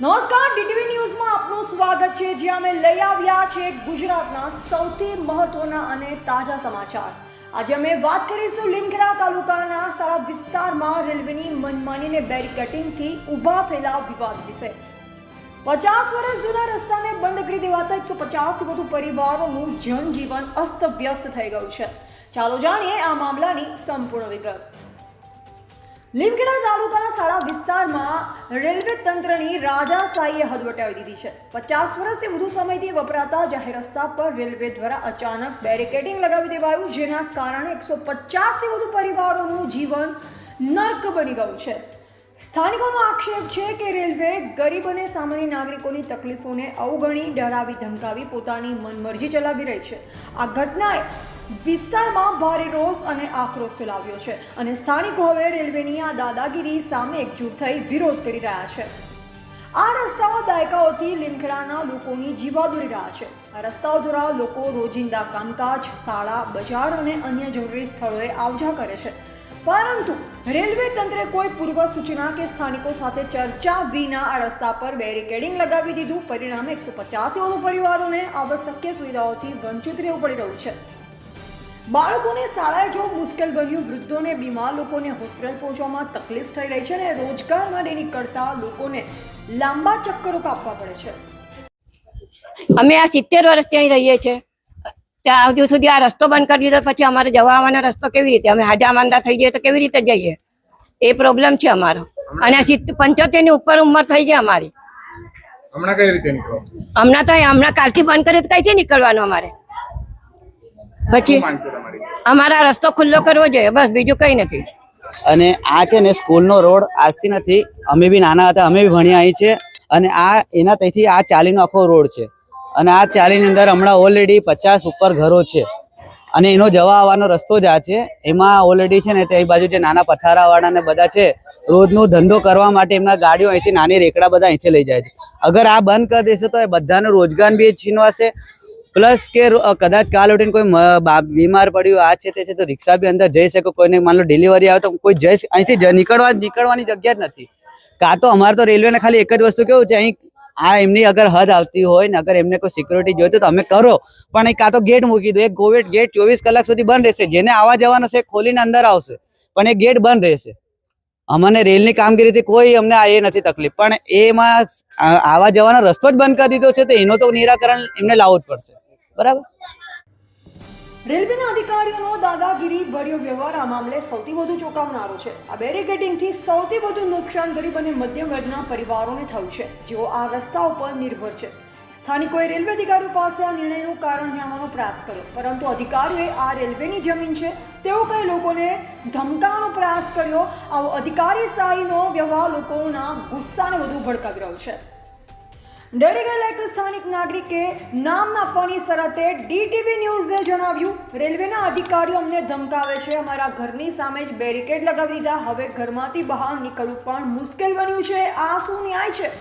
નમસ્કાર, ડીટીવી ન્યૂઝમાં આપનું સ્વાગત છે, જ્યાં અમે લઈ આવ્યા છે ગુજરાતના સૌથી મહત્વના અને તાજા સમાચાર। આજે અમે વાત કરીશું લીમખેડા તાલુકાના સાળા વિસ્તારમાં રેલવેની મનમાનીને બેરિકેડિંગથી ઊભા થયેલા વિવાદ વિશે। 50 વર્ષ જૂના રસ્તાને બંધ કરી દેવાતા 150થી વધુ પરિવારોનું જનજીવન અસ્તવ્યસ્ત થઈ ગયું છે। ચાલો જાણીએ આ મામલાની સંપૂર્ણ વિગત। લીમખેડા તાલુકાના સાળા વિસ્તારમાં રેલવે તંત્રની રાજાશાહીએ હદ વટાવી દીધી છે। 50 વર્ષથી વધુ સમયથી વપરાતા જાહેર રસ્તા પર રેલવે દ્વારા અચાનક બેરિકેડિંગ લગાવી દેવાયું, જેના કારણે 150થી વધુ પરિવારોનું જીવન નર્ક બની ગયું છે। સ્થાનિકોનો આક્ષેપ છે કે રેલવે ગરીબ અને સામાન્ય નાગરિકોની તકલીફોને અવગણી, ડરાવી ધમકાવી પોતાની મનમરજી ચલાવી રહી છે। આ ઘટનાએ વિસ્તારમાં ભારે રોષ અને આક્રોશ ફેલાવ્યો છે અને સ્થાનિકો હવે રેલવેની આ દાદાગીરી સામે એકજૂટ થઈ વિરોધ કરી રહ્યા છે। આ રસ્તાઓ દાયકાઓથી લીમખેડાના લોકોની જીવાદોરી રહ્યા છે। આ રસ્તાઓ દ્વારા લોકો રોજિંદા કામકાજ, શાળા, બજાર અને અન્ય જરૂરી સ્થળોએ આવજા કરે છે, પરંતુ રેલવે તંત્રે કોઈ પૂર્વ સૂચના કે સ્થાનિકો સાથે ચર્ચા વિના આ રસ્તા પર બેરિકેડિંગ લગાવી દીધું। પરિણામે 150થી વધુ પરિવારોને આવશ્યક સુવિધાઓથી વંચિત રહેવું પડી રહ્યું છે। બાળકોને શાળાએ જવું મુશ્કેલ બન્યું, વૃદ્ધોને, બીમાર લોકોને હોસ્પિટલ પહોંચવામાં તકલીફ થઈ રહી છે અને રોજગાર માટે નીકળતા લોકોને લાંબા ચક્કરો કાપવા પડે છે। અમે આ 70 વર્ષથી અહીં રહીએ છીએ, ત્યાં હજુ સુધી આ રસ્તો બંધ કરી દીધો, પછી અમારે જવા આવવાનો રસ્તો કેવી રીતે? અમે હાજા માંદા થઈ જઈએ તો કેવી રીતે જઈએ? એ પ્રોબ્લેમ છે અમારો। અને 75 ની ઉપર ઉંમર થઈ ગઈ અમારી। હમણાં કઈ રીતે નીકળો? હમણાં કાલથી બંધ કરીએ તો કઈથી નીકળવાનું અમારે? પછી અમારા રસ્તો ખુલ્લો કરવો જોઈએ, બસ, બીજું કઈ નથી। અને આ છે ને સ્કૂલનો રોડ આજથી નથી, અમે બી નાના હતા, અમે બી ભણ્યા અહીં છે, અને આ એના ત્યાંથી આ ચાલીનો આખો રોડ છે, અને આ ચાલીની અંદર હમણાં ઓલરેડી 50 ઉપર ઘરો છે, અને એનો જવા આવવાનો રસ્તો જ આ છે। એમાં ઓલરેડી છે ને તે બાજુ જે નાના પથારાવાળા ને બધા છે, રોજનો ધંધો કરવા માટે એમના ગાડીઓ અહીંથી નાની રેકડા બધા અહીંથી લઈ જાય છે। અગર આ બંધ કરી દેશે તો એ બધાનો રોજગાર બી છીનવાશે, પ્લસ કે કદાચ કાલ ઉઠીને કોઈ બીમાર પડ્યું, આ છે તે છે, તો રિક્ષા બી અંદર જઈ શકે। કોઈને માન લો ડિલિવરી આવે તો કોઈ અહીંથી નીકળવાની જગ્યા જ નથી। કાં તો અમારે તો રેલવેને ખાલી એક જ વસ્તુ કેવું છે, અહીં આ એમની અગર હદ આવતી હોય ને અગર એમને કોઈ સિક્યોરિટી જોઈતી તો અમે કરો, પણ અહીં કાં તો ગેટ મૂકી દો। એક ગેટ 24 કલાક સુધી બંધ રહેશે, જેને આવવા જવાનો છે ખોલીને અંદર આવશે, પણ એ ગેટ બંધ રહેશે। અમને રેલની કામગીરીથી કોઈ અમને એ નથી તકલીફ, પણ એમાં આવવા જવાનો રસ્તો જ બંધ કરી દીધો છે, તો એનો તો નિરાકરણ એમને લાવવું જ પડશે, બરાબર? રેલવેના અધિકારીઓનો દાદાગીરી ભર્યો વ્યવહાર આ મામલે સૌથી વધુ ચોંકાવનારો છે। આ બેરિકેડિંગથી સૌથી વધુ નુકસાન ગરીબ અને મધ્યમ વર્ગના પરિવારોને થયું છે, જેઓ આ રસ્તાઓ પર નિર્ભર છે। સ્થાનિકોએ રેલવે અધિકારીઓ પાસે આ નિર્ણયનું કારણ જાણવાનો પ્રયાસ કર્યો, પરંતુ અધિકારીઓએ આ રેલવેની જમીન છે તેવું કહી લોકોને ધમકાવવાનો પ્રયાસ કર્યો। આવો અધિકારીશાહીનો વ્યવહાર લોકોના ગુસ્સાને વધુ ભડકાવી રહ્યો છે। ડરી ગયેલા એક સ્થાનિક નાગરિકે નામ આપવાની શરતે ડીટીવી ન્યૂઝને જણાવ્યું, રેલવેના અધિકારીઓ અમને ધમકાવે છે, અમારા ઘરની સામે જ બેરિકેડ લગાવી દીધા, હવે ઘરમાંથી બહાર નીકળવું પણ મુશ્કેલ બન્યું છે। આ શું ન્યાય છે?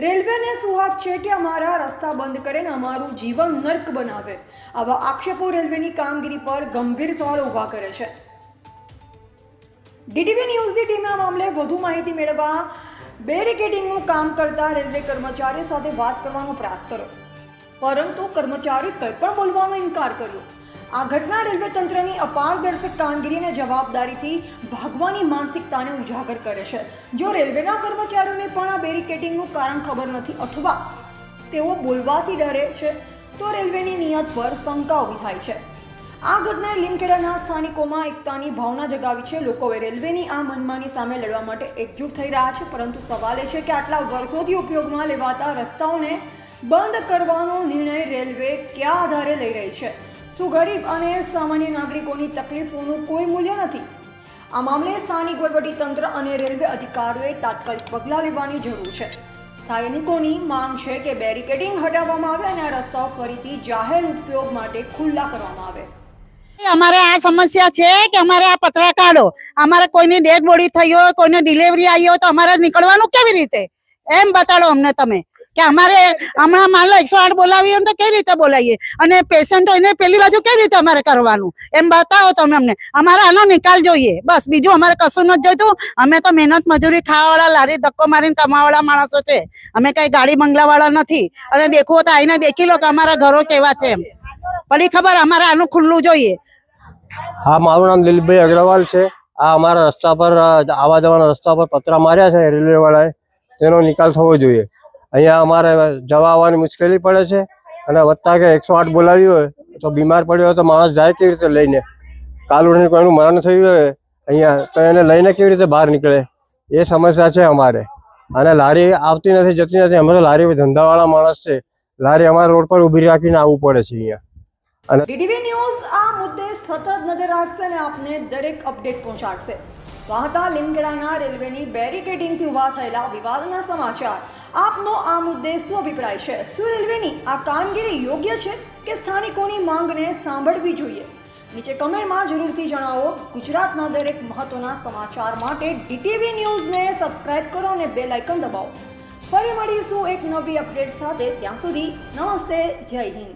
રેલવેને શું હક છે કે અમારા રસ્તા બંધ કરે ને અમારું જીવન નર્ક બનાવે? આવા આક્ષેપો રેલવેની કામગીરી પર ગંભીર સવાલ ઊભા કરે છે। ડીટીવી ન્યૂઝની ટીમે આ મામલે વધુ માહિતી મેળવવા બેરિકેડિંગનું કામ કરતા રેલવે કર્મચારીઓ સાથે વાત કરવાનો પ્રયાસ કર્યો, પરંતુ કર્મચારીએ કંઈ પણ બોલવાનો ઇનકાર કર્યો। આ ઘટના રેલવે તંત્રની અપારદર્શક કામગીરી અને જવાબદારીથી ભાગવાની માનસિકતાને ઉજાગર કરે છે। જો રેલવેના કર્મચારીઓને પણ આ બેરિકેડિંગનું કારણ ખબર નથી અથવા તેઓ બોલવાથી ડરે છે, તો રેલવેની નિયત પર શંકા ઊભી થાય છે। આ ઘટનાએ લીમખેડાના સ્થાનિકોમાં એકતાની ભાવના જગાવી છે। લોકો હવે રેલવેની આ મનમાની સામે લડવા માટે એકજૂટ થઈ રહ્યા છે, પરંતુ સવાલ એ છે કે આટલા વર્ષોથી ઉપયોગમાં લેવાતા રસ્તાઓને બંધ કરવાનો નિર્ણય રેલવે કયા આધારે લઈ રહી છે? શું ગરીબ અને સામાન્ય નાગરિકોની તકલીફોનું કોઈ મૂલ્ય નથી? આ મામલે સ્થાનિક વહીવટીતંત્ર અને રેલવે અધિકારીઓએ તાત્કાલિક પગલાં લેવાની જરૂર છે। સ્થાનિકોની માંગ છે કે બેરિકેડિંગ હટાવવામાં આવે અને આ રસ્તાઓ ફરીથી જાહેર ઉપયોગ માટે ખુલ્લા કરવામાં આવે। અમારે આ સમસ્યા છે કે અમારે આ પતરા કાઢો, અમારે કોઈની ડેડ બોડી થઈ હોય, કોઈને ડિલિવરી આવી હોય તો અમારે નીકળવાનું કેવી રીતે એમ બતાડો અમને તમે, કે અમારે હમણાં માન લો 108 બોલાવીએ તો કેવી રીતે બોલાવીએ અને પેશન્ટ હોય ને પેલી બાજુ કેવી રીતે અમારે કરવાનું એમ બતાવો તમે અમને. અમારે આનો નિકાલ જોઈએ બસ, બીજું અમારે કશું નથી જોઈતું. અમે તો મહેનત મજૂરી ખાવાવાળા, લારી ધક્કો મારીને કમાવાવાળા માણસો છે. અમે કઈ ગાડી બંગલા વાળા નથી. અને દેખવું તો આઈને દેખી લો કે અમારા ઘરો કેવા છે એમ પડી ખબર. અમારે આનું ખુલ્લું જોઈએ. હા, મારું નામ દિલીપભાઈ અગ્રવાલ છે. આ અમારા રસ્તા પર આવવા જવાના રસ્તા પર પતરા માર્યા છે રેલવે વાળાએ, તેનો નિકાલ થવો જોઈએ. અહીંયા અમારે જવા આવવાની મુશ્કેલી પડે છે અને વધતા કે 108 બોલાવી હોય તો બીમાર પડ્યો હોય તો માણસ જાય કેવી રીતે લઈને? કાલુડીને કોઈનું મરણ થયું હોય અહીંયા તો એને લઈને કેવી રીતે બહાર નીકળે? એ સમસ્યા છે અમારે. અને લારી આવતી નથી, જતી નથી. અમે તો લારી ધંધાવાળા માણસ છે, લારી અમારા રોડ પર ઊભી રાખીને આવવું પડે છે અહીંયા. અને ડીટીવી ન્યૂઝ આ મુદ્દે સતત નજર રાખશે અને આપને દરેક અપડેટ પહોંચાડશે. તો આ હતા લીમખેડાના રેલવેની બેરિકેડિંગથી ઊભા થયેલા વિવાદના સમાચાર. આપનો આ મુદ્દે શું અભિપ્રાય છે? શું રેલવેની આ કામગીરી યોગ્ય છે કે સ્થાનિકોની માંગને સાંભળવી જોઈએ? નીચે કમેન્ટમાં જરૂરથી જણાવો. ગુજરાતના દરેક મહત્વના સમાચાર માટે ડીટીવી ન્યૂઝને સબસ્ક્રાઇબ કરો અને બેલ આઇકન દબાવો. ફરી મળીશું એક નવી અપડેટ સાથે. ત્યાં સુધી નમસ્તે, જય હિન્દ.